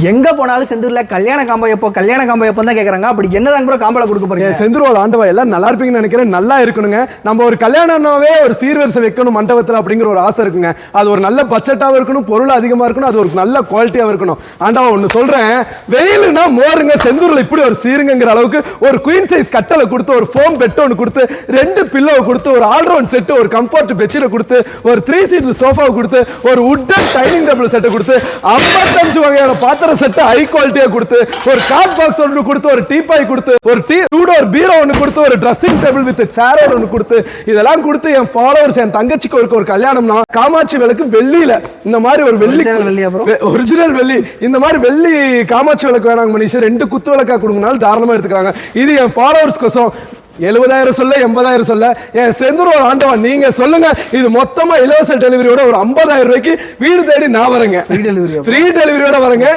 எங்க போனாலும் செந்தூர்ல கல்யாண காம்போ எப்போ தான் கேக்குறாங்க. அப்படி என்னதான் ப்ரோ காம்போல கொடுக்க போறீங்க? செந்தூரோட ஆண்டவா எல்லாம் நல்லா இருப்பீங்கன்னு நினைக்கிறேன். நல்லா இருக்கணுங்க. நம்ம ஒரு கல்யாணம்னாவே ஒரு சீர்வரிசை வைக்கணும் மண்டபத்தில் அப்படிங்கிற ஒரு ஆசை இருக்குங்க. அது ஒரு நல்ல பட்ஜெட்டாகவும் இருக்கணும், பொருள் அதிகமாக இருக்கணும், அது ஒரு நல்ல குவாலிட்டியாக இருக்கணும். ஆண்டவா ஒன்று சொல்றேன், வெயிலுனா மோருங்க, செந்தூரில் இப்படி ஒரு சீருங்கிற அளவுக்கு ஒரு குயின் சைஸ் கட்டளை கொடுத்து, ஒரு ஃபோம் பெட் ஒன்று கொடுத்து, 2 பில்லோ கொடுத்து, ஒரு ஆல்ரவுண்ட் செட்டு, ஒரு கம்ஃபர்ட் பெட்ஷீட் கொடுத்து, ஒரு 3 சீட் சோஃபா கொடுத்து, ஒரு வுட்டன் டைனிங் டேபிள் செட்டை கொடுத்து, 55 வகையான பாத்திர செட் ஹை குவாலிட்டியா கொடுத்து, ஒரு கார்ட் பாக்ஸ் ஒன்று கொடுத்து, ஒரு டீபாய் கொடுத்து, ஒரு டூ டோர் பீரோ ஒன்று கொடுத்து, ஒரு ட்ரெஸ்ஸிங் டேபிள் வித் சேர் ஒன்று கொடுத்து, இதெல்லாம் கொடுத்து என் ஃபாலோவர்ஸ், என் தங்கச்சிக்கு ஒரு கல்யாணம்னா காமாட்சி விளக்கு வெள்ளியில இந்த மாதிரி ஒரு வெள்ளி ஒரிஜினல் வெள்ளி இந்த மாதிரி வெள்ளி காமாட்சி விளக்கு வேணாங்க மனுஷன் 2 குத்து விளக்கா கொடுங்கனாலும் தாராளமா எடுத்துக்கிறாங்க. இது என் ஃபாலோவர்ஸ் கோசம் 70,000 சொல்ல 80,000 சொல்ல என் செந்தூர் ஆண்டவா நீங்க சொல்லுங்க. இது மொத்தமா இலவச டெலிவரியோட ஒரு 50,000 ரூபாய்க்கு வீடு தேடி நான் வரேங்க. ஃப்ரீ டெலிவரியோட வரேங்க.